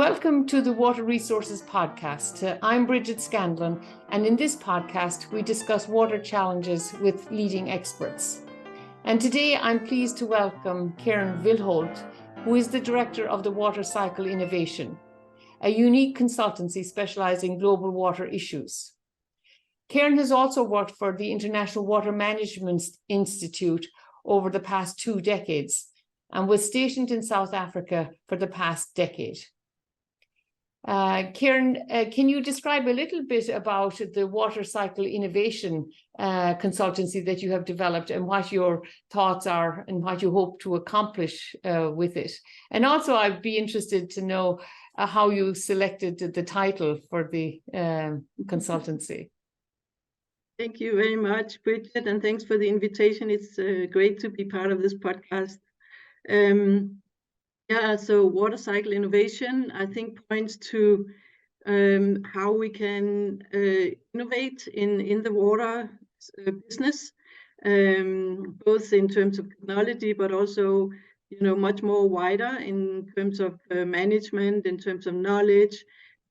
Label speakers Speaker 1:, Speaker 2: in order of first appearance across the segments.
Speaker 1: Welcome to the Water Resources Podcast. I'm Bridget Scanlon, and in this podcast, we discuss water challenges with leading experts. And today, I'm pleased to welcome Karen Villholth, who is the Director of the Water Cycle Innovation, a unique consultancy specializing in global water issues. Karen has also worked for the International Water Management Institute over the past 2 decades and was stationed in South Africa for the past decade. Karen, can you describe a little bit about the Water Cycle Innovation consultancy that you have developed and what your thoughts are and what you hope to accomplish with it? And also, I'd be interested to know how you selected the title for the consultancy.
Speaker 2: Thank you very much, Bridget, and thanks for the invitation. It's great to be part of this podcast. So water cycle innovation, I think, points to how we can innovate in the water business, both in terms of technology, but also, much more wider in terms of management, in terms of knowledge.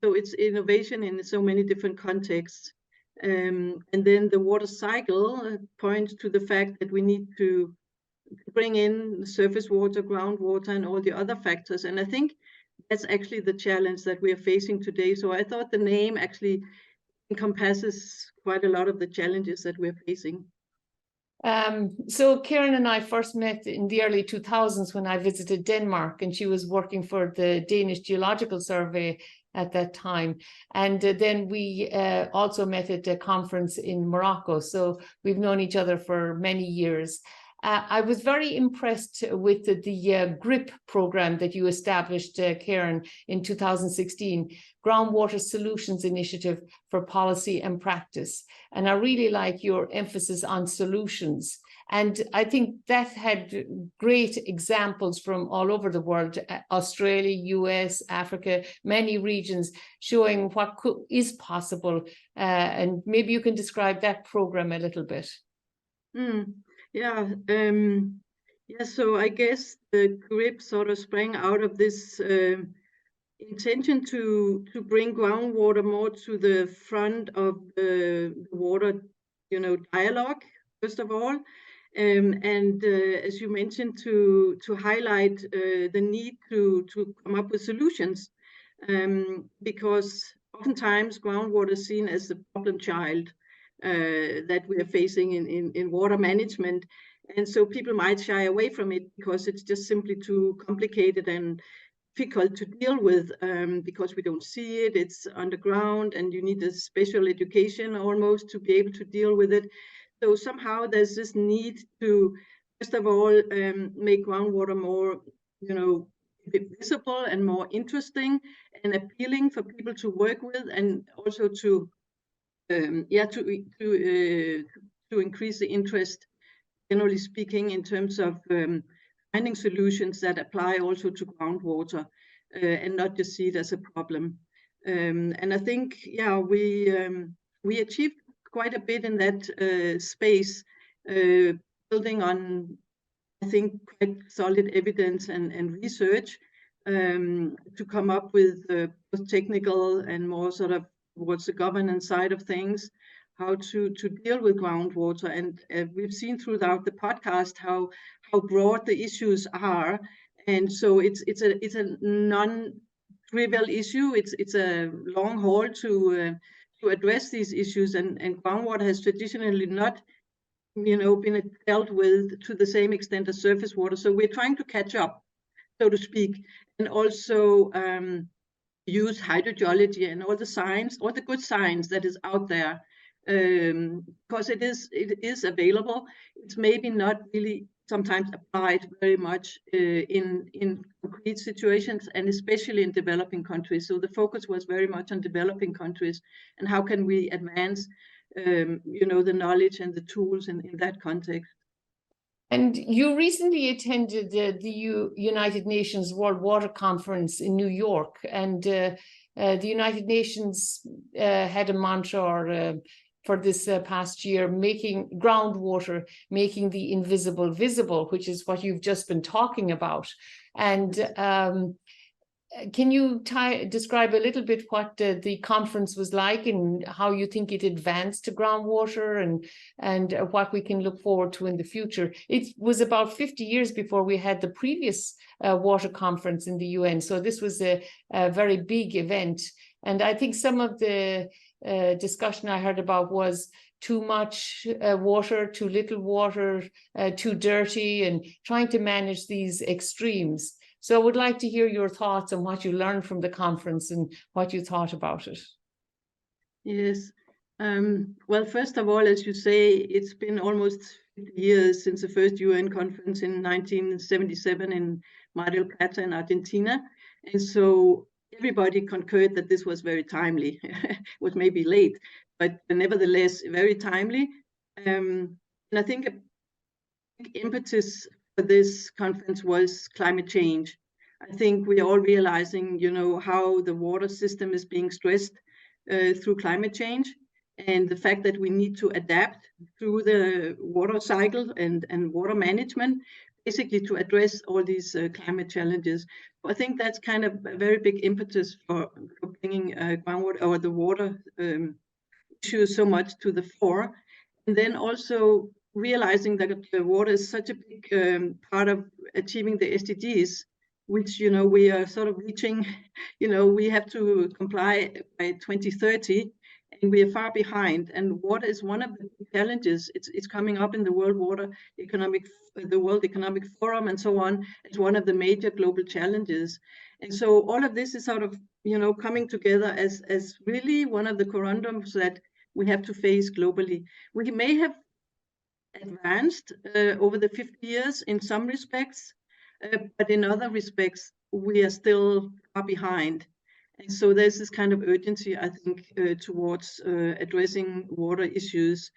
Speaker 2: So it's innovation in so many different contexts. And then the water cycle points to the fact that we need to bring in surface water, groundwater, and all the other factors. And I think that's actually the challenge that we are facing today. So I thought the name actually encompasses quite a lot of the challenges that we're facing.
Speaker 1: So Karen and I first met in the early 2000s when I visited Denmark, and she was working for the Danish Geological Survey at that time. And then we also met at a conference in Morocco. So we've known each other for many years. I was very impressed with the GRIP program that you established, Karen, in 2016, Groundwater Solutions Initiative for Policy and Practice. And I really like your emphasis on solutions. And I think that had great examples from all over the world, Australia, US, Africa, many regions, showing what is possible. And maybe you can describe that program a little bit.
Speaker 2: So I guess the GRIP sort of sprang out of this intention to bring groundwater more to the front of the water, dialogue, first of all. As you mentioned, to highlight the need to come up with solutions, because oftentimes groundwater is seen as the problem child that we are facing in water management. And so people might shy away from it because it's just simply too complicated and difficult to deal with, because we don't see it, it's underground, and you need a special education almost to be able to deal with it. So somehow there's this need to, first of all, make groundwater more, visible and more interesting and appealing for people to work with, and also to increase the interest, generally speaking, in terms of finding solutions that apply also to groundwater, and not just see it as a problem. And I think, we achieved quite a bit in that space, building on, I think, quite solid evidence and research, to come up with both technical and more sort of towards the governance side of things, how to deal with groundwater. And we've seen throughout the podcast how broad the issues are. And so it's a non-trivial issue. It's a long haul to address these issues, and groundwater has traditionally not been dealt with to the same extent as surface water. So we're trying to catch up, so to speak, and also use hydrogeology and all the science, all the good science that is out there, because it is available. It's maybe not really sometimes applied very much in concrete situations, and especially in developing countries. So the focus was very much on developing countries and how can we advance the knowledge and the tools in that context.
Speaker 1: And you recently attended the United Nations World Water Conference in New York, and the United Nations had a mantra for this past year, making groundwater, making the invisible visible, which is what you've just been talking about. And can you describe a little bit what the conference was like and how you think it advanced to groundwater and what we can look forward to in the future? It was about 50 years before we had the previous water conference in the UN. So this was a very big event. And I think some of the discussion I heard about was too much water, too little water, too dirty, and trying to manage these extremes. So I would like to hear your thoughts on what you learned from the conference and what you thought about it.
Speaker 2: Yes. Well, first of all, as you say, it's been almost 50 years since the first UN conference in 1977 in Mar del Plata in Argentina. And so everybody concurred that this was very timely. It was maybe late, but nevertheless very timely. And I think a big impetus for this conference was climate change. I think we are all realizing, how the water system is being stressed through climate change, and the fact that we need to adapt through the water cycle and water management, basically to address all these climate challenges. I think that's kind of a very big impetus for bringing groundwater or the water issues so much to the fore. And then also realizing that the water is such a big part of achieving the SDGs, which, we are sort of reaching, we have to comply by 2030, and we are far behind. And water is one of the challenges. It's coming up in the World Economic Forum and so on. It's one of the major global challenges. And so all of this is sort of, coming together as really one of the conundrums that we have to face globally. We may have advanced over the 50 years in some respects, but in other respects, we are still far behind. And so there's this kind of urgency, I think, towards addressing water issues.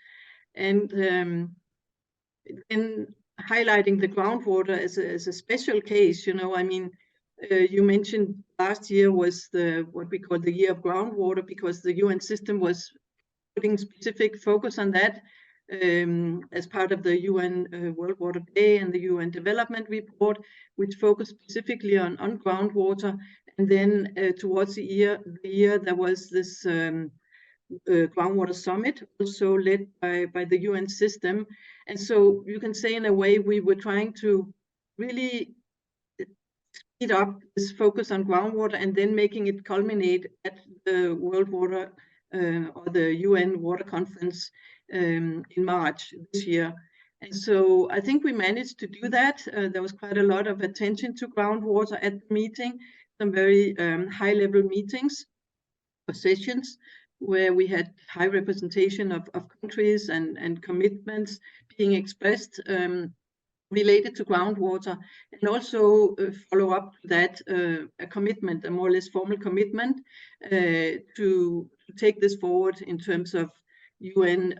Speaker 2: And then highlighting the groundwater as a special case, you mentioned last year was what we call the year of groundwater, because the UN system was putting specific focus on that as part of the UN World Water Day and the UN Development Report, which focused specifically on groundwater. And then towards the year there was this Groundwater Summit, also led by the UN system. And so you can say, in a way, we were trying to really speed up this focus on groundwater and then making it culminate at the World Water or the UN Water Conference in March this year. And so I think we managed to do that. There was quite a lot of attention to groundwater at the meeting, some very high-level meetings or sessions where we had high representation of countries and commitments being expressed related to groundwater, and also follow up to that a commitment, a more or less formal commitment to take this forward in terms of UN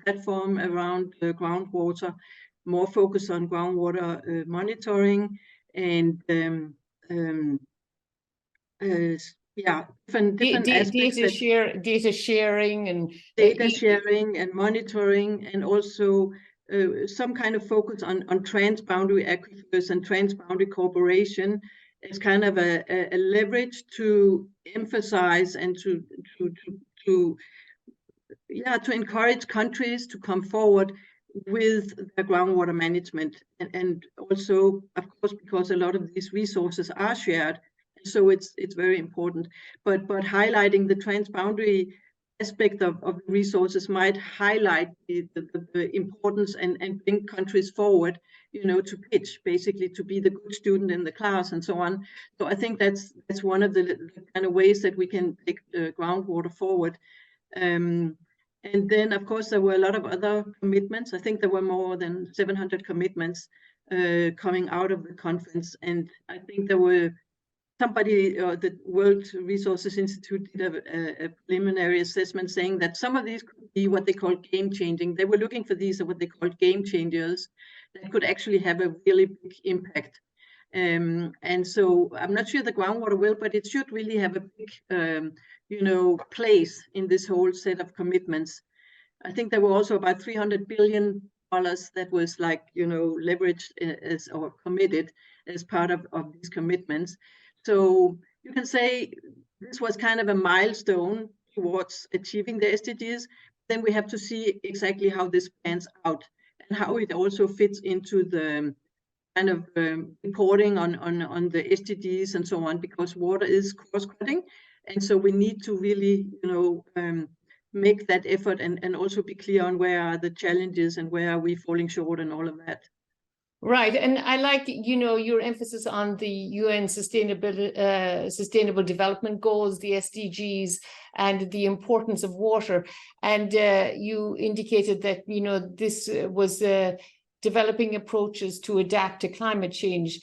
Speaker 2: platform around groundwater, more focus on groundwater monitoring, and different aspects.
Speaker 1: Data sharing and
Speaker 2: data sharing and monitoring, and also some kind of focus on transboundary aquifers and transboundary cooperation as kind of a leverage to emphasize and to encourage countries to come forward with the groundwater management, and also, of course, because a lot of these resources are shared, so it's very important. But highlighting the transboundary aspect of resources might highlight the importance and bring countries forward, to pitch, basically to be the good student in the class and so on. So I think that's one of the kind of ways that we can take groundwater forward. And then, of course, there were a lot of other commitments. I think there were more than 700 commitments coming out of the conference. And I think there were the World Resources Institute did a preliminary assessment saying that some of these could be what they call game changing. They were looking for these, what they called game changers, that could actually have a really big impact. And so I'm not sure the groundwater will, but it should really have a big, place in this whole set of commitments. I think there were also about $300 billion that was leveraged or committed as part of these commitments. So you can say this was kind of a milestone towards achieving the SDGs. Then we have to see exactly how this pans out and how it also fits into the kind of reporting on the SDGs and so on, because water is cross-cutting. And so we need to really, make that effort and also be clear on where are the challenges and where are we falling short and all of that.
Speaker 1: Right. And I like, your emphasis on the UN Sustainable Development Goals, the SDGs, and the importance of water. And you indicated that, this was developing approaches to adapt to climate change.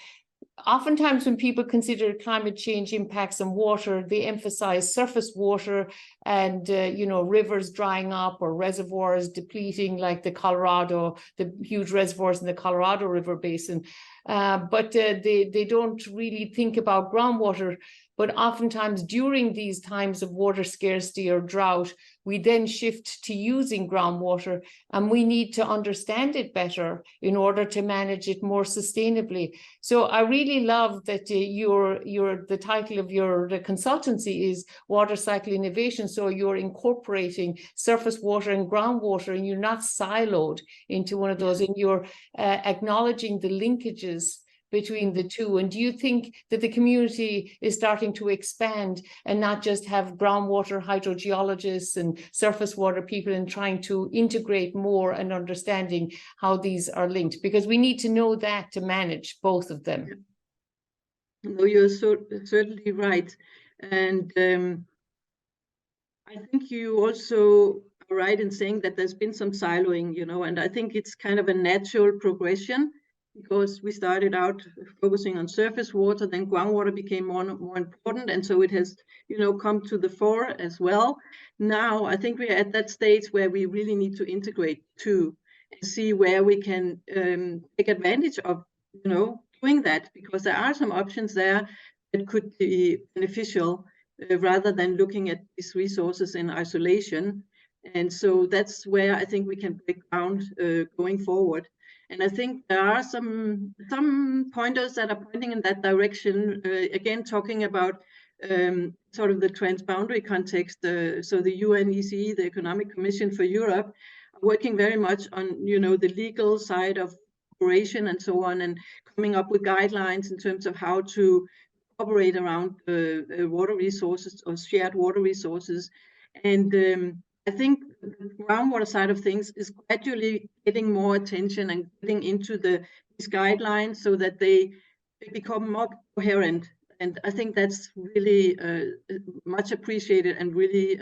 Speaker 1: Oftentimes when people consider climate change impacts on water, they emphasize surface water and, rivers drying up or reservoirs depleting, like the huge reservoirs in the Colorado River Basin. But they don't really think about groundwater. But oftentimes during these times of water scarcity or drought, we then shift to using groundwater, and we need to understand it better in order to manage it more sustainably. So I really love that the title of your consultancy is Water Cycle Innovation. So you're incorporating surface water and groundwater, and you're not siloed into one of those, and you're acknowledging the linkages between the two. And do you think that the community is starting to expand and not just have groundwater hydrogeologists and surface water people, and trying to integrate more and understanding how these are linked? Because we need to know that to manage both of them.
Speaker 2: No, you're certainly right. And I think you also are right in saying that there's been some siloing, and I think it's kind of a natural progression, because we started out focusing on surface water, then groundwater became more important, and so it has, come to the fore as well. Now, I think we're at that stage where we really need to integrate two and see where we can take advantage of, doing that, because there are some options there that could be beneficial rather than looking at these resources in isolation. And so that's where I think we can break ground going forward. And I think there are some pointers that are pointing in that direction. Again, talking about sort of the transboundary context. So the UNECE, the Economic Commission for Europe, are working very much on, the legal side of cooperation and so on, and coming up with guidelines in terms of how to operate around water resources or shared water resources. And I think the groundwater side of things is gradually getting more attention and getting into these guidelines so that they become more coherent. And I think that's really much appreciated and really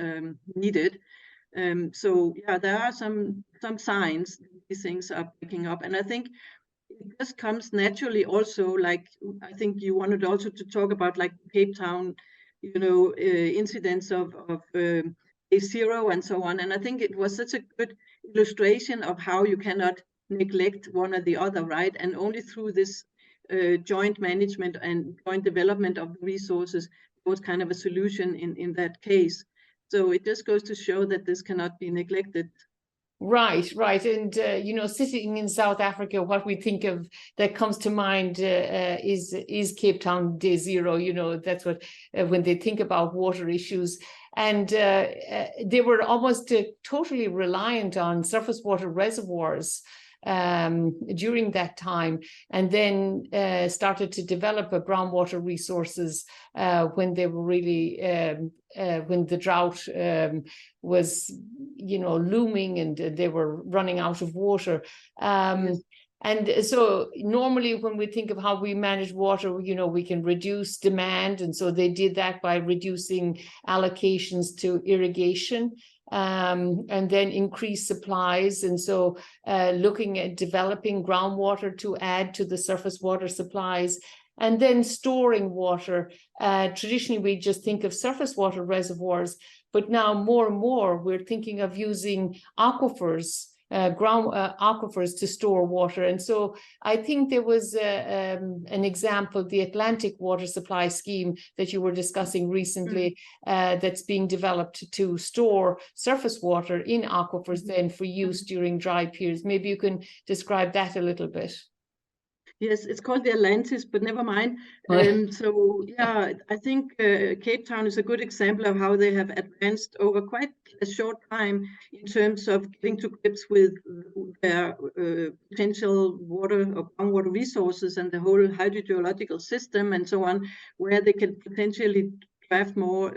Speaker 2: needed. So yeah, there are some signs that these things are picking up. And I think it just comes naturally also, like, I think you wanted also to talk about like Cape Town, incidents of zero and so on. And I think it was such a good illustration of how you cannot neglect one or the other, right? And only through this joint management and joint development of the resources was kind of a solution in that case. So it just goes to show that this cannot be neglected.
Speaker 1: Right. And, sitting in South Africa, what we think of that comes to mind is Cape Town Day Zero. That's what, when they think about water issues. And they were almost totally reliant on surface water reservoirs during that time, and then started to develop a groundwater resources when they were really when the drought was looming and they were running out of water. And so normally when we think of how we manage water, we can reduce demand. And so they did that by reducing allocations to irrigation, and then increase supplies. And so looking at developing groundwater to add to the surface water supplies, and then storing water. Traditionally, we just think of surface water reservoirs, but now more and more we're thinking of using aquifers, aquifers to store water. And so I think there was an example, the Atlantic Water Supply Scheme that you were discussing recently, that's being developed to store surface water in aquifers then for use during dry periods. Maybe you can describe that a little bit.
Speaker 2: Yes, it's called the Atlantis, but never mind. So yeah, I think Cape Town is a good example of how they have advanced over quite a short time in terms of getting to grips with their potential water or groundwater resources and the whole hydrogeological system and so on, where they can potentially draft more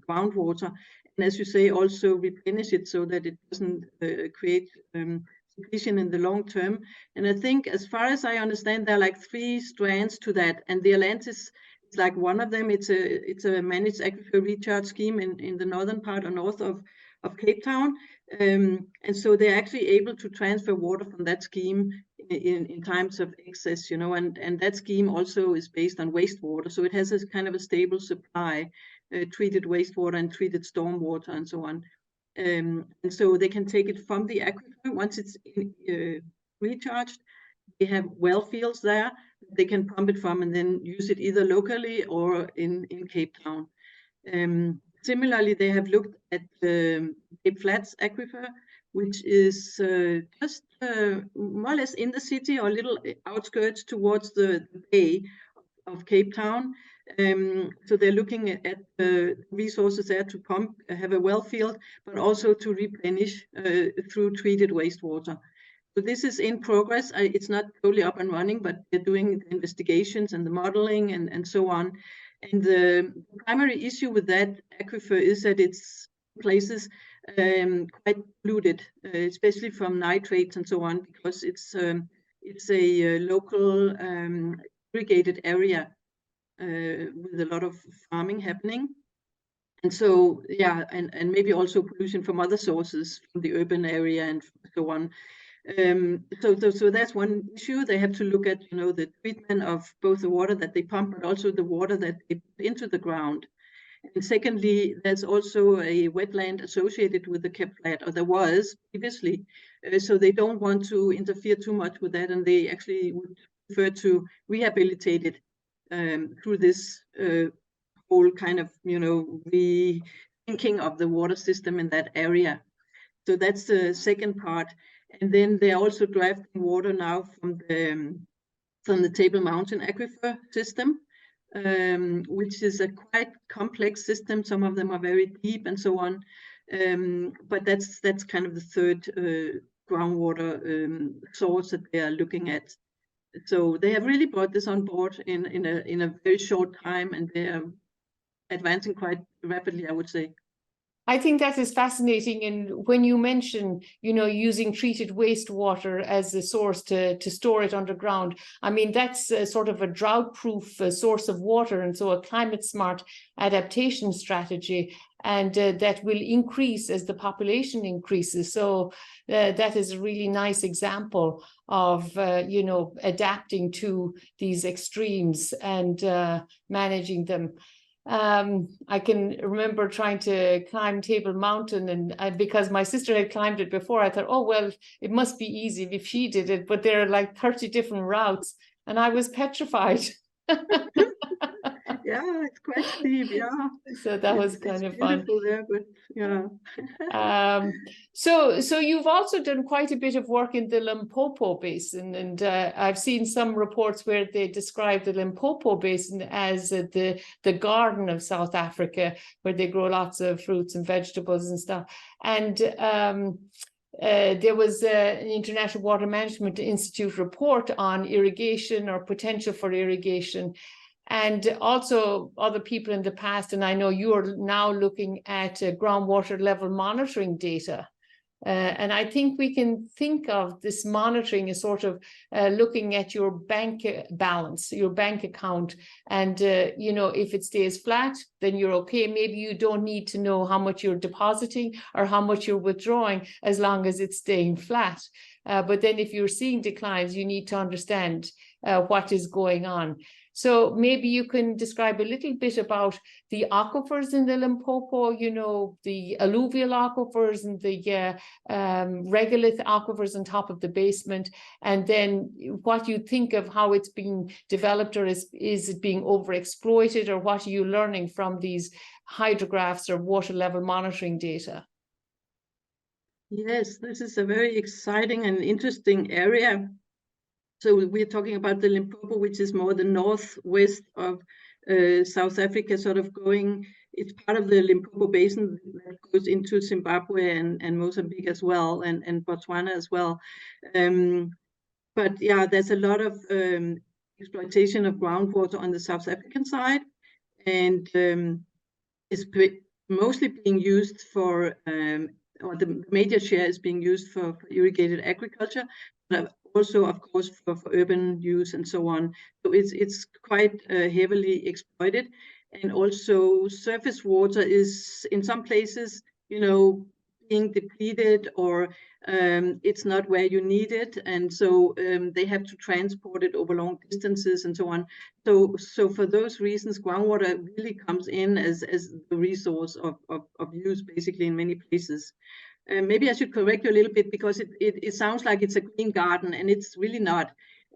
Speaker 2: groundwater. And as you say, also replenish it so that it doesn't create depletion in the long term. And I think, as far as I understand, there are like 3 strands to that, and the Atlantis is like one of them. It's a managed aquifer recharge scheme in the northern part or north of Cape Town, and so they're actually able to transfer water from that scheme in times of excess, you know, and that scheme also is based on wastewater, so it has a kind of a stable supply, treated wastewater and treated stormwater and so on. And so they can take it from the aquifer once it's recharged. They have well fields there they can pump it from and then use it either locally or in Cape Town. Similarly, they have looked at the Cape Flats aquifer, which is just more or less in the city or little outskirts towards the bay of Cape Town. So they're looking at the resources there to pump, have a well field, but also to replenish through treated wastewater. So this is in progress. It's not totally up and running, but they're doing the investigations and the modeling and so on. And the primary issue with that aquifer is that it's places quite polluted, especially from nitrates and so on, because it's a local irrigated area with a lot of farming happening. And so, yeah, and maybe also pollution from other sources from the urban area and so on. So that's one issue. They have to look at, you know, the treatment of both the water that they pump, but also the water that they put into the ground. And secondly, there's also a wetland associated with the Cape Flat, or there was previously. So they don't want to interfere too much with that, and they actually would prefer to rehabilitate it through this whole kind of, you know, rethinking of the water system in that area. So that's the second part. And then they're also drafting water now from the Table Mountain aquifer system, which is a quite complex system. Some of them are very deep and so on. But that's kind of the third groundwater source that they are looking at. So they have really brought this on board in a very short time, and they are advancing quite rapidly, I would say.
Speaker 1: I think that is fascinating. And when you mention, you know, using treated wastewater as a source to store it underground, I mean, that's a sort of a drought-proof source of water, and so a climate-smart adaptation strategy, and that will increase as the population increases. So that is a really nice example of, you know, adapting to these extremes and managing them. I can remember trying to climb Table Mountain, and because my sister had climbed it before, I thought, oh, well, it must be easy if she did it, but there are like 30 different routes, and I was petrified.
Speaker 2: Yeah, it's quite steep, yeah.
Speaker 1: So that was kind of fun.
Speaker 2: Beautiful there, but yeah.
Speaker 1: So you've also done quite a bit of work in the Limpopo Basin, and I've seen some reports where they describe the Limpopo Basin as the garden of South Africa, where they grow lots of fruits and vegetables and stuff. And there was an International Water Management Institute report on irrigation or potential for irrigation. And also other people in the past, and I know you are now looking at groundwater level monitoring data. And I think we can think of this monitoring as sort of looking at your bank balance, your bank account. And, you know, if it stays flat, then you're okay. Maybe you don't need to know how much you're depositing or how much you're withdrawing, as long as it's staying flat. But then if you're seeing declines, you need to understand what is going on. So maybe you can describe a little bit about the aquifers in the Limpopo, you know, the alluvial aquifers and the regolith aquifers on top of the basement, and then what you think of how it's being developed, or is it being overexploited, or what are you learning from these hydrographs or water level monitoring data?
Speaker 2: Yes, this is a very exciting and interesting area. So we're talking about the Limpopo, which is more the northwest of South Africa, sort of going. It's part of the Limpopo Basin that goes into Zimbabwe and Mozambique as well, and Botswana as well. But yeah, there's a lot of exploitation of groundwater on the South African side, and it's mostly being used for, or the major share is being used for irrigated agriculture, but also, of course, for urban use and so on. So it's quite heavily exploited. And also surface water is in some places, being depleted, or it's not where you need it. And so they have to transport it over long distances and so on. So for those reasons, groundwater really comes in as the resource of use, basically, in many places. Maybe I should correct you a little bit, because it sounds like it's a green garden, and it's really not.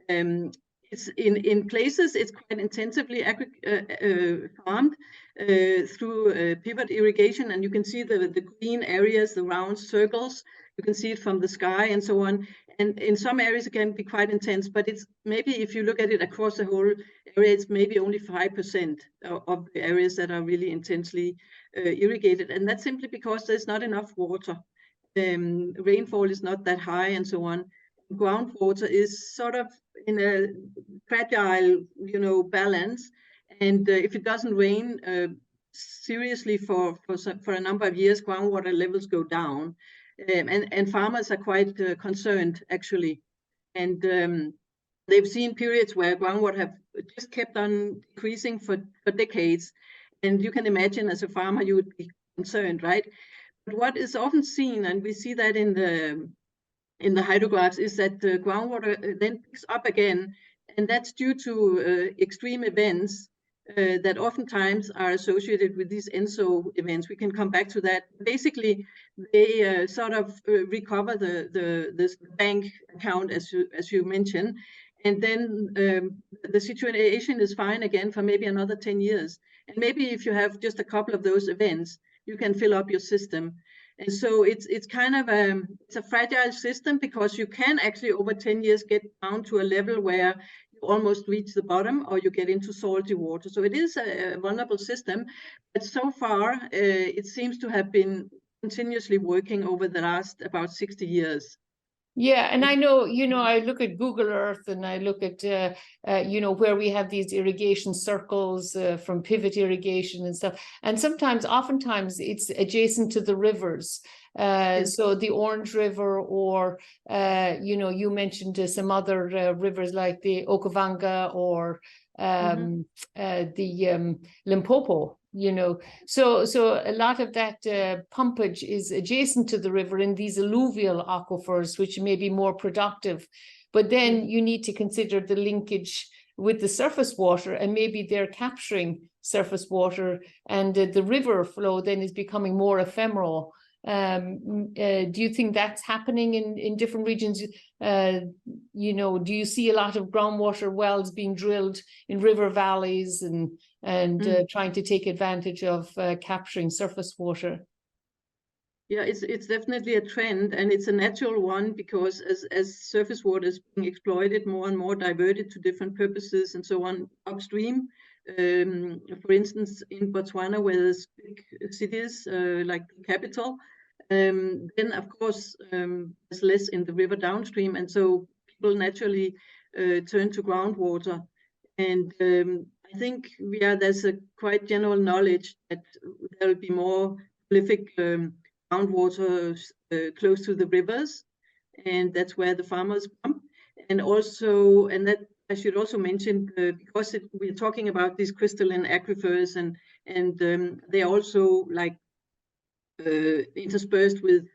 Speaker 2: It's in places it's quite intensively farmed through pivot irrigation, and you can see the green areas, the round circles. You can see it from the sky and so on. And in some areas it can be quite intense, but it's maybe, if you look at it across the whole area, it's maybe only 5% of the areas that are really intensely irrigated, and that's simply because there's not enough water. Rainfall is not that high and so on. Groundwater is sort of in a fragile, balance, and if it doesn't rain seriously for a number of years, groundwater levels go down, and farmers are quite concerned, actually, and they've seen periods where groundwater have just kept on decreasing for decades, and you can imagine, as a farmer, you would be concerned, right? But what is often seen, and we see that in the hydrographs, is that the groundwater then picks up again, and that's due to extreme events that oftentimes are associated with these ENSO events. We can come back to that. Basically, they sort of recover the bank account, as you mentioned, and then the situation is fine again for maybe another 10 years. And maybe if you have just a couple of those events, you can fill up your system. And so it's kind of it's a fragile system, because you can actually over 10 years get down to a level where you almost reach the bottom, or you get into salty water. So it is a vulnerable system, but so far it seems to have been continuously working over the last about 60 years.
Speaker 1: Yeah, and I know, I look at Google Earth, and I look at, where we have these irrigation circles from pivot irrigation and stuff. And oftentimes it's adjacent to the rivers.
Speaker 2: Yes.
Speaker 1: So the Orange River, or, you mentioned some other rivers like the Okavango, or the Limpopo. So a lot of that pumpage is adjacent to the river in these alluvial aquifers, which may be more productive. But then you need to consider the linkage with the surface water, and maybe they're capturing surface water, and the river flow then is becoming more ephemeral. Do you think that's happening in different regions? Do you see a lot of groundwater wells being drilled in river valleys and trying to take advantage of capturing surface water?
Speaker 2: Yeah, it's definitely a trend, and it's a natural one, because as surface water is being exploited more and more, diverted to different purposes and so on upstream. For instance, in Botswana, where there's big cities like the capital, then of course there's less in the river downstream, and so people naturally turn to groundwater. And I think there's a quite general knowledge that there will be more prolific groundwater close to the rivers, and that's where the farmers pump. And also, and that I should also mention, because we're talking about these crystalline aquifers, and they are also like interspersed with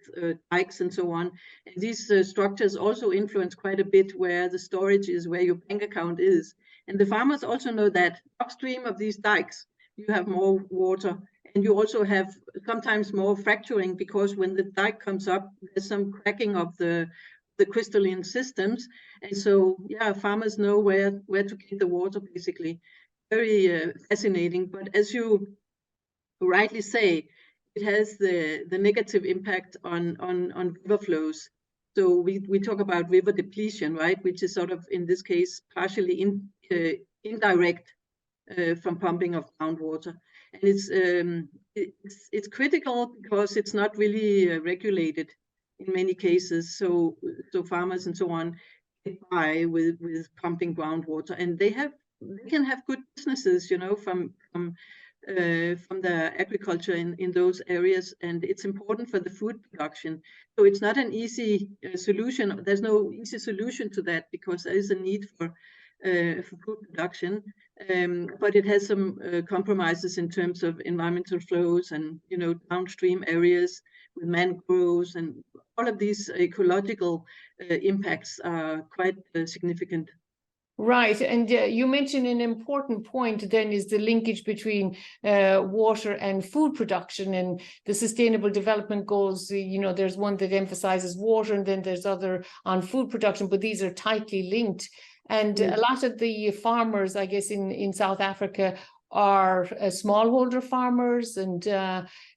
Speaker 2: dikes and so on. And these structures also influence quite a bit where the storage is, where your bank account is. And the farmers also know that upstream of these dikes, you have more water, and you also have sometimes more fracturing, because when the dike comes up, there's some cracking of the crystalline systems. And so, yeah, farmers know where to get the water, basically. Very fascinating. But as you rightly say, it has the negative impact on river flows. So we talk about river depletion, right, which is sort of, in this case, partially indirect from pumping of groundwater. And it's critical because it's not really regulated in many cases. So farmers and so on get by with pumping groundwater, and they can have good businesses, you know, from the agriculture in those areas, and it's important for the food production. So it's not an easy solution. There's no easy solution to that, because there is a need for food production, but it has some compromises in terms of environmental flows and, you know, downstream areas with mangroves, and all of these ecological impacts are quite significant.
Speaker 1: Right, and you mentioned an important point then is the linkage between water and food production, and the Sustainable Development Goals. You know, there's one that emphasizes water, and then there's other on food production, but these are tightly linked. And a lot of the farmers, I guess, in South Africa are smallholder farmers, and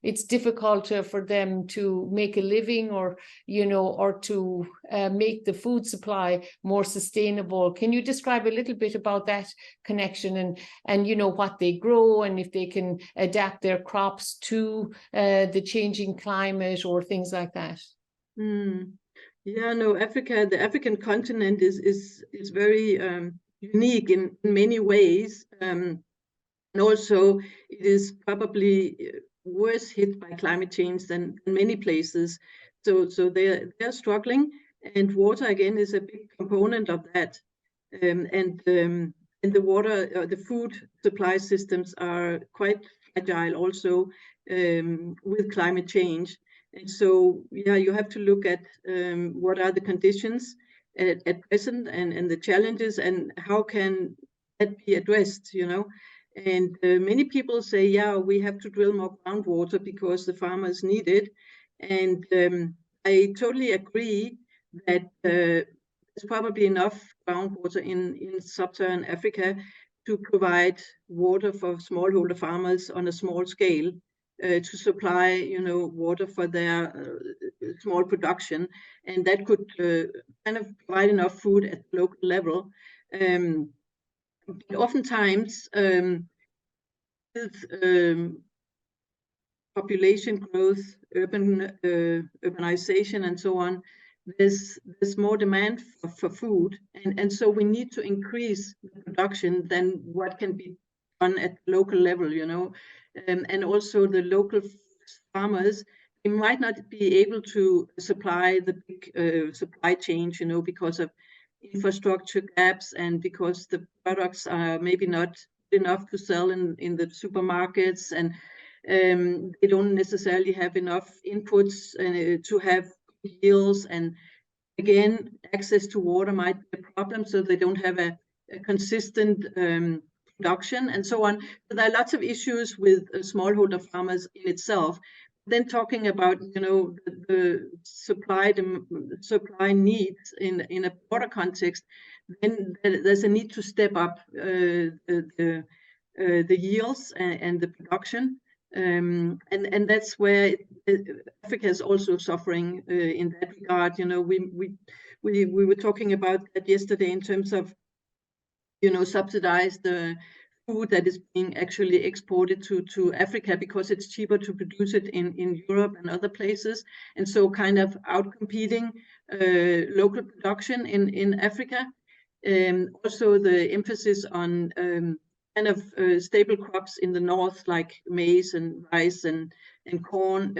Speaker 1: it's difficult for them to make a living, or, you know, or to make the food supply more sustainable. Can you describe a little bit about that connection, and you know, what they grow, and if they can adapt their crops to the changing climate or things like that?
Speaker 2: Yeah, no, Africa, the African continent is very unique in many ways. And also, it is probably worse hit by climate change than many places. So they're struggling, and water again is a big component of that. And the water, the food supply systems are quite fragile also with climate change. And so, yeah, you have to look at what are the conditions at present, and the challenges, and how can that be addressed, you know. And many people say, yeah, we have to drill more groundwater because the farmers need it. And I totally agree that there's probably enough groundwater in Sub-Saharan Africa to provide water for smallholder farmers on a small scale, to supply, you know, water for their small production. And that could kind of provide enough food at the local level. But oftentimes, with population growth, urbanization, and so on, there's more demand for food, and so we need to increase the production than what can be done at local level, you know, and also the local farmers, they might not be able to supply the big supply chains, you know, because of infrastructure gaps, and because the products are maybe not enough to sell in the supermarkets, and they don't necessarily have enough inputs to have yields. And again, access to water might be a problem, so they don't have a consistent production, and so on. So there are lots of issues with smallholder farmers in itself. Then talking about, you know, the supply needs in a broader context, then there's a need to step up the yields and the production, and that's where Africa is also suffering in that regard. You know, we were talking about that yesterday in terms of, you know, subsidized food that is being actually exported to Africa because it's cheaper to produce it in Europe and other places, and so kind of outcompeting local production in Africa. Also the emphasis on kind of stable crops in the north, like maize and rice and corn,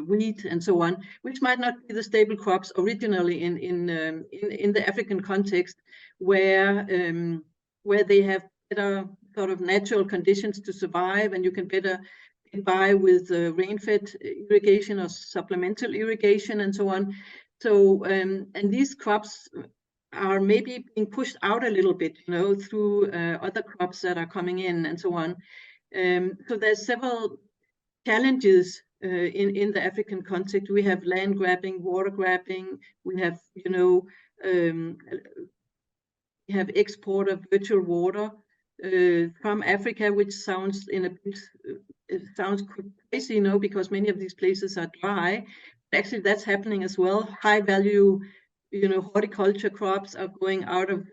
Speaker 2: wheat and so on, which might not be the stable crops originally in the African context, where they have better sort of natural conditions to survive, and you can better get by with rain-fed irrigation or supplemental irrigation and so on. So and these crops are maybe being pushed out a little bit, you know, through other crops that are coming in and so on. So there's several challenges in the African context. We have land grabbing, water grabbing. We have, you know, we have export of virtual water from Africa, which sounds it sounds crazy, you know, because many of these places are dry. actually that's happening as well. High value, horticulture crops are going out of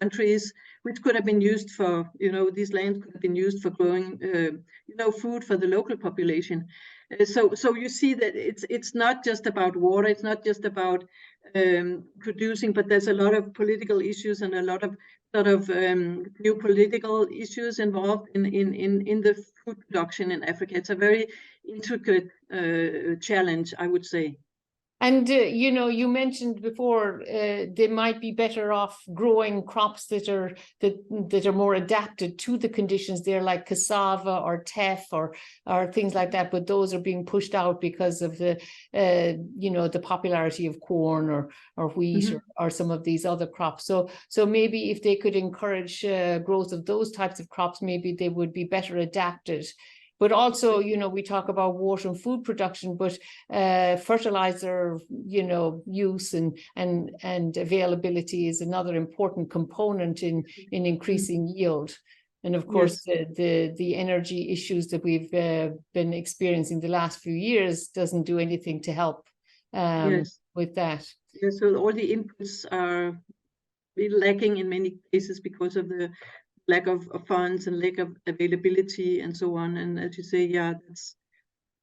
Speaker 2: countries which could have been used for, these lands could have been used for growing, food for the local population. So you see that it's not just about water, it's not just about producing, but there's a lot of political issues and a lot of sort of geopolitical issues involved in the food production in Africa. It's a very intricate challenge, I would say.
Speaker 1: And, you mentioned before they might be better off growing crops that are more adapted to the conditions there, like cassava or teff or things like that. But those are being pushed out because of the, the popularity of corn or wheat
Speaker 2: Mm-hmm.
Speaker 1: or some of these other crops. So maybe if they could encourage growth of those types of crops, maybe they would be better adapted. But also, we talk about water and food production, but fertilizer, use and availability is another important component in increasing yield. And of course, yes, the energy issues that we've been experiencing the last few years doesn't do anything to help
Speaker 2: Yes.
Speaker 1: with that.
Speaker 2: Yes, so all the inputs are lacking in many cases because of the lack of funds and lack of availability and so on. And as you say, yeah, that's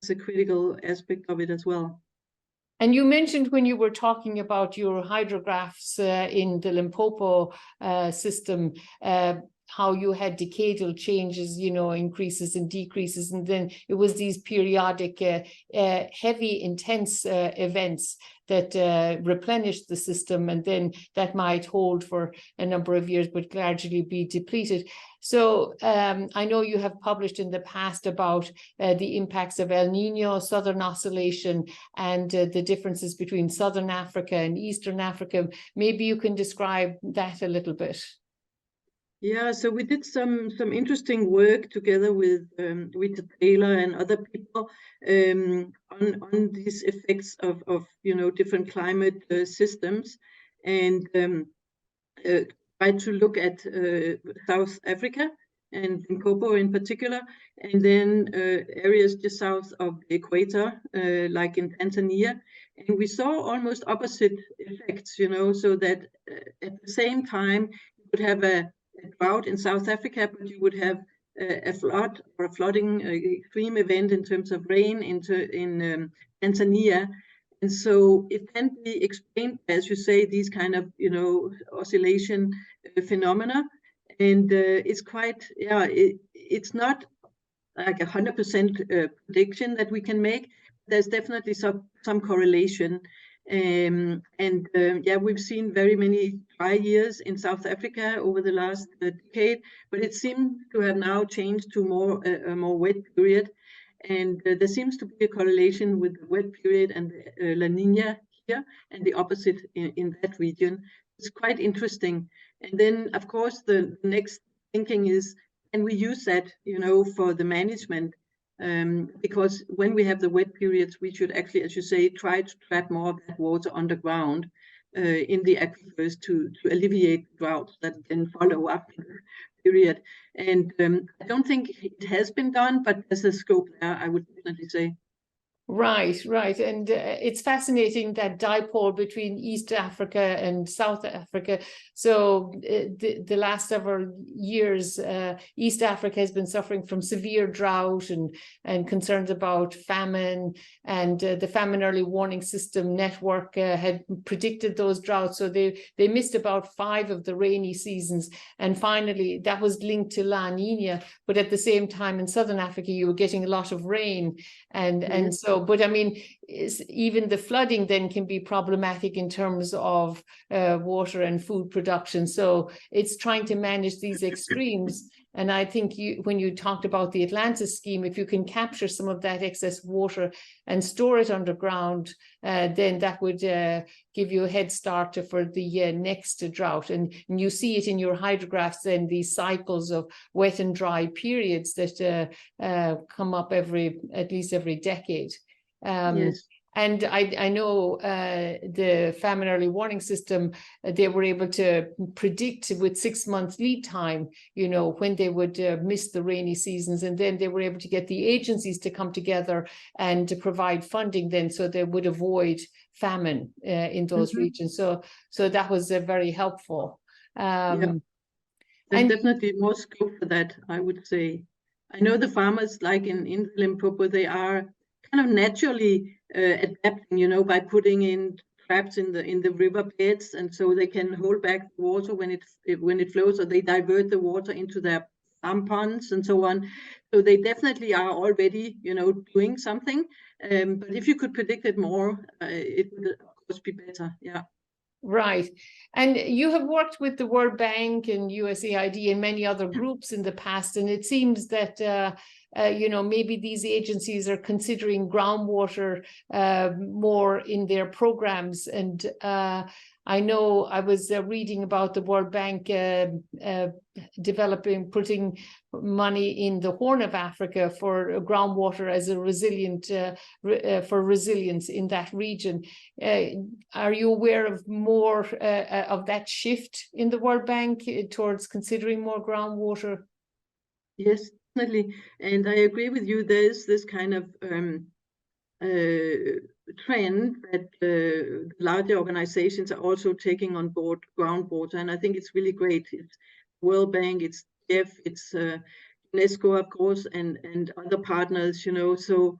Speaker 2: a critical aspect of it as well.
Speaker 1: And you mentioned when you were talking about your hydrographs in the Limpopo system, how you had decadal changes, increases and decreases, and then it was these periodic heavy, intense events that replenished the system, and then that might hold for a number of years but gradually be depleted. So I know you have published in the past about the impacts of El Nino, Southern Oscillation, and the differences between Southern Africa and Eastern Africa. Maybe you can describe that a little bit.
Speaker 2: Yeah, so we did some interesting work together with Taylor and other people on these effects of different climate systems, and tried to look at South Africa and Limpopo in particular, and then areas just south of the equator, like in Tanzania, and we saw almost opposite effects. So that at the same time you would have a drought in South Africa, but you would have a flood or a flooding extreme event in terms of rain in Tanzania. And so it can be explained, as you say, these kind of, oscillation phenomena. And it's quite, it's not like 100% prediction that we can make. There's definitely some correlation. We've seen very many dry years in South Africa over the last decade, but it seems to have now changed to a more wet period. And there seems to be a correlation with the wet period and La Nina here, and the opposite in that region. It's quite interesting. And then, of course, the next thinking is, can we use that, for the management? Because when we have the wet periods, we should actually, as you say, try to trap more of that water underground in the aquifers to alleviate droughts that then follow up the period. And I don't think it has been done, but there's a scope there, I would definitely say. Right.
Speaker 1: And it's fascinating that dipole between East Africa and South Africa. So the last several years, East Africa has been suffering from severe drought and concerns about famine, and the famine early warning system network had predicted those droughts. So they missed about 5 of the rainy seasons. And finally, that was linked to La Nina. But at the same time, in Southern Africa, you were getting a lot of rain. And so, but I mean, even the flooding then can be problematic in terms of water and food production. So it's trying to manage these extremes. And I think when you talked about the Atlantis scheme, if you can capture some of that excess water and store it underground, then that would give you a head start for the next drought. And you see it in your hydrographs then, these cycles of wet and dry periods that come up at least every decade.
Speaker 2: Yes.
Speaker 1: And I know the famine early warning system, they were able to predict with 6 months lead time, you know, when they would miss the rainy seasons. And then they were able to get the agencies to come together and to provide funding then, so they would avoid famine in those regions. So that was very helpful.
Speaker 2: There's definitely more scope for that, I would say. I know the farmers, like in Limpopo, they are kind of naturally adapting, you know, by putting in traps in the river beds, and so they can hold back the water when it flows, or they divert the water into their farm ponds and so on. So they definitely are already, you know, doing something. But if you could predict it more, it would of course be better. Yeah.
Speaker 1: Right. And you have worked with the World Bank and USAID and many other groups in the past, and it seems that you know, maybe these agencies are considering groundwater more in their programs. And I know I was reading about the World Bank putting money in the Horn of Africa for groundwater as a resilient, for resilience in that region. Are you aware of more of that shift in the World Bank towards considering more groundwater?
Speaker 2: Yes, definitely. And I agree with you. There's this kind of trend that larger organizations are also taking on board groundwater, and I think it's really great. It's World Bank, it's DEF, it's UNESCO, of course, and other partners, you know. So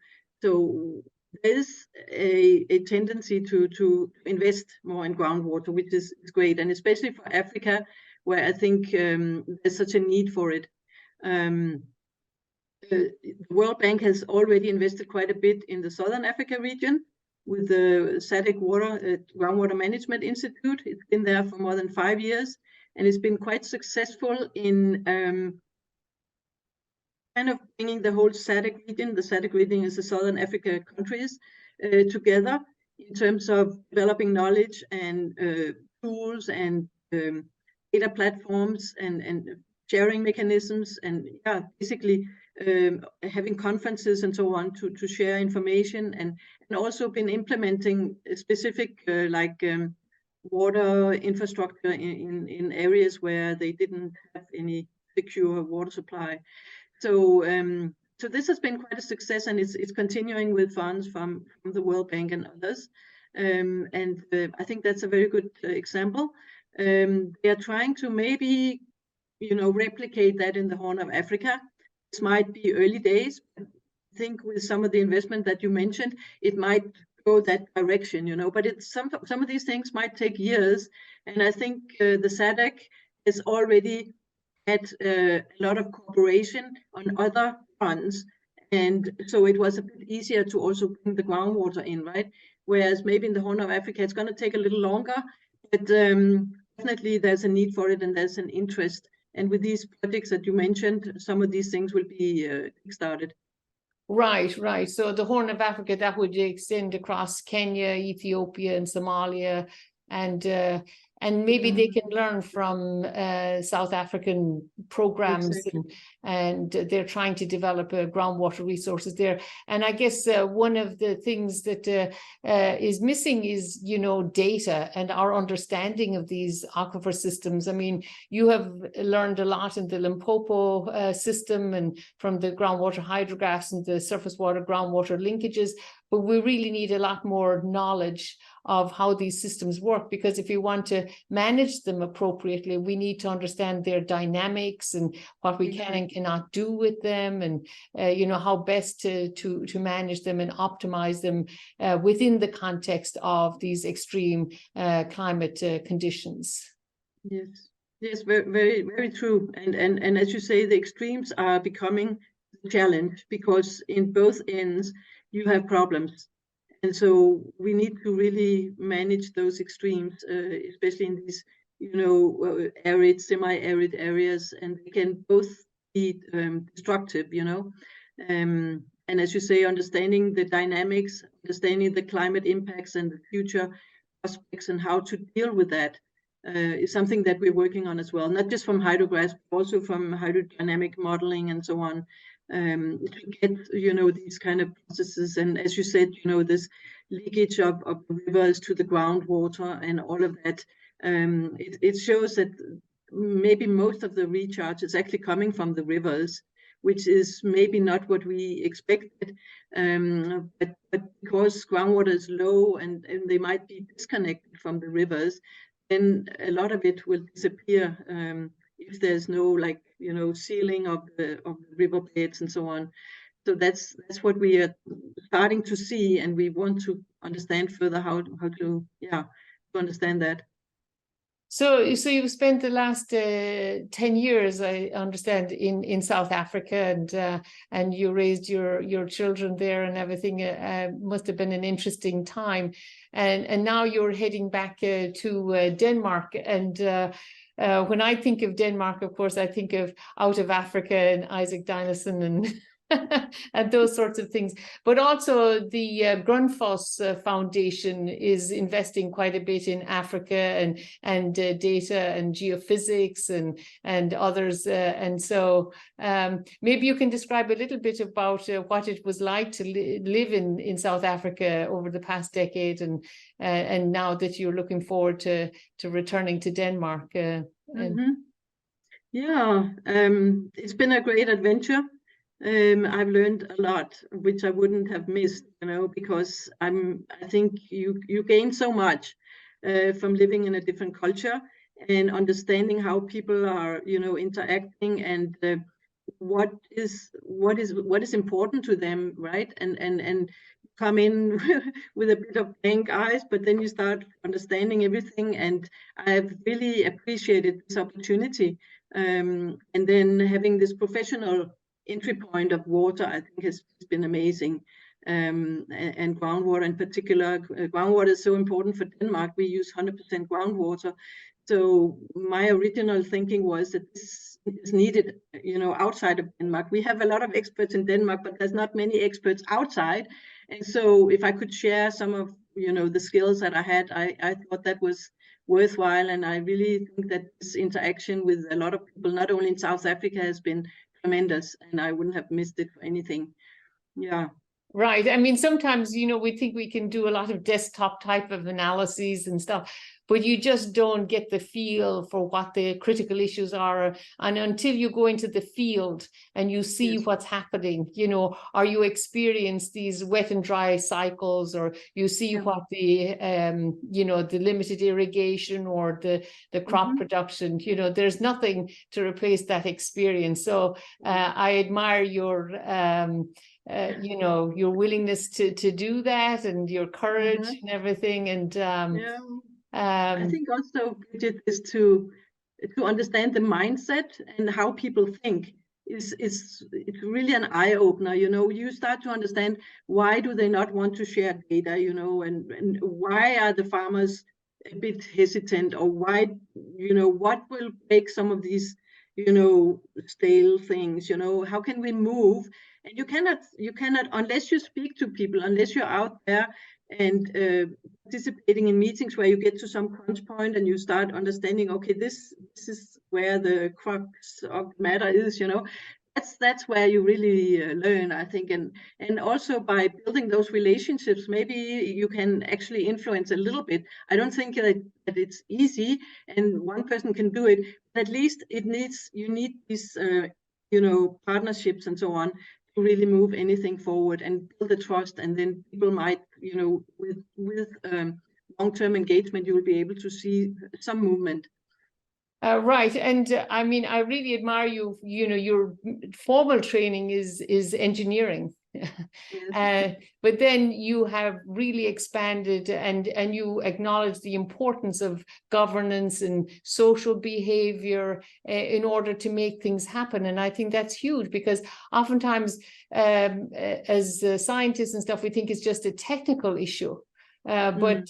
Speaker 2: there's a tendency to invest more in groundwater, which is great, and especially for Africa, where I think there's such a need for it. The World Bank has already invested quite a bit in the Southern Africa region with the SADC Groundwater Management Institute. It's been there for more than 5 years, and it's been quite successful in kind of bringing the whole SADC region. The SADC region is the Southern Africa countries together in terms of developing knowledge and tools and data platforms and sharing mechanisms, and basically having conferences and so on to share information, and also been implementing specific water infrastructure in areas where they didn't have any secure water supply. So so this has been quite a success, and it's continuing with funds from the World Bank and others. And I think that's a very good example. They are trying to maybe, you know, replicate that in the Horn of Africa. This might be early days, but I think with some of the investment that you mentioned, it might go that direction, you know. But it's some of these things might take years, and I think the SADC has already had a lot of cooperation on other fronts, and so it was a bit easier to also bring the groundwater in, right? Whereas maybe in the Horn of Africa, it's going to take a little longer, but definitely there's a need for it and there's an interest. And with these projects that you mentioned, some of these things will be started.
Speaker 1: Right, right. So the Horn of Africa, that would extend across Kenya, Ethiopia, and Somalia, and maybe they can learn from South African programs, exactly. and they're trying to develop groundwater resources there. And I guess one of the things that is missing is, you know, data and our understanding of these aquifer systems. I mean, you have learned a lot in the Limpopo system and from the groundwater hydrographs and the surface water groundwater linkages, but we really need a lot more knowledge of how these systems work, because if you want to manage them appropriately, we need to understand their dynamics and what we can and cannot do with them, and you know, how best to manage them and optimize them within the context of these extreme climate conditions.
Speaker 2: Yes, very, very, very true. And as you say, the extremes are becoming a challenge, because in both ends you have problems. And so we need to really manage those extremes, especially in these, you know, arid, semi-arid areas, and they can both be destructive, you know. And as you say, understanding the dynamics, understanding the climate impacts and the future prospects and how to deal with that is something that we're working on as well, not just from hydrographs, but also from hydrodynamic modeling and so on. to get, these kind of processes. And as you said, this leakage of rivers to the groundwater and all of that, it shows that maybe most of the recharge is actually coming from the rivers, which is maybe not what we expected. But because groundwater is low and they might be disconnected from the rivers, then a lot of it will disappear if there's no sealing of the river beds and so on. So that's what we are starting to see, and we want to understand further how to understand that.
Speaker 1: So you've spent the last 10 years, I understand, in South Africa, and you raised your children there and everything. Must have been an interesting time, and now you're heading back to Denmark. And when I think of Denmark, of course, I think of Out of Africa and Isaac Dinesen and and those sorts of things. But also the Groundwater Foundation is investing quite a bit in Africa and data and geophysics and others. And so maybe you can describe a little bit about what it was like to live in South Africa over the past decade, and now that you're looking forward to returning to Denmark.
Speaker 2: It's been a great adventure. I've learned a lot, which I wouldn't have missed, because I think you gain so much from living in a different culture and understanding how people are, interacting, and what is important to them, right? And come in with a bit of blank eyes, but then you start understanding everything. And I've really appreciated this opportunity. And then having this professional entry point of water, I think, has been amazing. And groundwater in particular. Groundwater is so important for Denmark. We use 100% groundwater. So my original thinking was that this is needed, outside of Denmark. We have a lot of experts in Denmark, but there's not many experts outside. And so if I could share some of, the skills that I had, I thought that was worthwhile. And I really think that this interaction with a lot of people, not only in South Africa, has been tremendous, and I wouldn't have missed it for anything. Yeah.
Speaker 1: Right. I mean, sometimes, we think we can do a lot of desktop type of analyses and stuff, but you just don't get the feel for what the critical issues are. And until you go into the field and you see what's happening, or you experience these wet and dry cycles, or you see what the, the limited irrigation or the crop production, there's nothing to replace that experience. So I admire your your willingness to do that, and your courage and everything. And
Speaker 2: I think also, Bridget, is to understand the mindset and how people think. It's really an eye opener. You start to understand, why do they not want to share data, and why are the farmers a bit hesitant, or why, what will break some of these, stale things, how can we move? And you cannot, unless you speak to people, unless you're out there and participating in meetings where you get to some crunch point and you start understanding, okay, this is where the crux of the matter is, that's where you really learn, I think. And also by building those relationships, maybe you can actually influence a little bit. I don't think that it's easy and one person can do it, but at least you need these partnerships and so on to really move anything forward and build the trust. And then people might, with long-term engagement, you will be able to see some movement.
Speaker 1: Right. And I mean, I really admire you. Your formal training is engineering. But then you have really expanded, and you acknowledge the importance of governance and social behavior in order to make things happen. And I think that's huge, because oftentimes as scientists and stuff, we think it's just a technical issue. But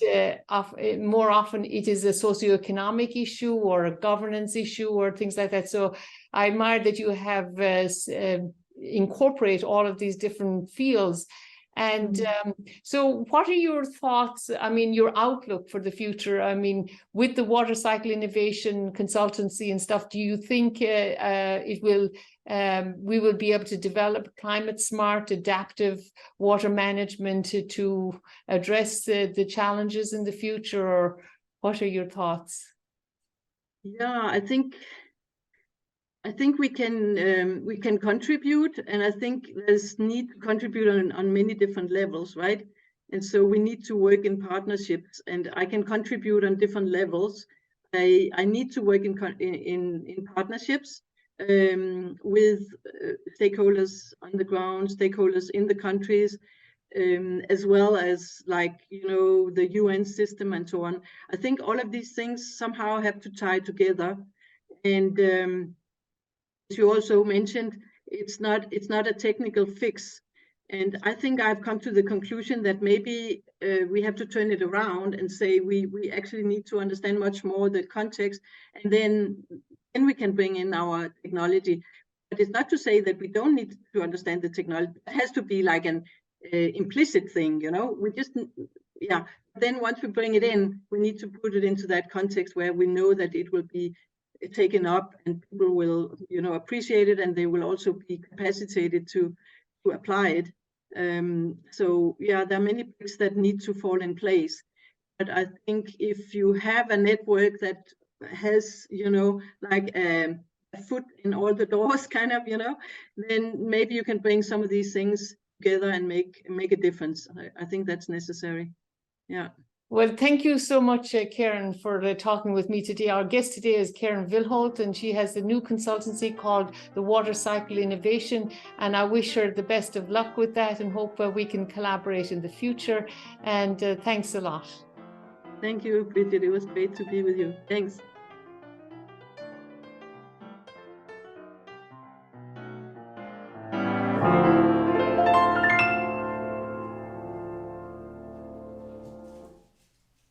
Speaker 1: more often it is a socioeconomic issue or a governance issue or things like that. So I admire that you have incorporate all of these different fields. And so what are your thoughts, I mean, your outlook for the future? I mean, with the water cycle innovation consultancy and stuff, do you think we will be able to develop climate smart, adaptive water management to address the challenges in the future, or what are your thoughts?
Speaker 2: Yeah, I think we can contribute, and I think there's need to contribute on many different levels, right? And so we need to work in partnerships, and I can contribute on different levels. I need to work in partnerships with stakeholders on the ground, stakeholders in the countries, as well as, like, you know, the UN system and so on. I think all of these things somehow have to tie together. And as you also mentioned, it's not a technical fix. And I think I've come to the conclusion that maybe we have to turn it around and say we actually need to understand much more the context, and then we can bring in our technology. But it's not to say that we don't need to understand the technology. It has to be like an implicit thing, you know. We just, yeah. Then once we bring it in, we need to put it into that context where we know that it will be taken up and people will, you know, appreciate it, and they will also be capacitated to apply it. So yeah, there are many bricks that need to fall in place. But I think if you have a network that has, you know, like a foot in all the doors, kind of, you know, then maybe you can bring some of these things together and make a difference. I think that's necessary. Yeah.
Speaker 1: Well, thank you so much, Karen, for talking with me today. Our guest today is Karen Villholth, and she has a new consultancy called the Water Cycle Innovation. And I wish her the best of luck with that, and hope we can collaborate in the future. And thanks a lot.
Speaker 2: Thank you, Bridget. It was great to be with you. Thanks.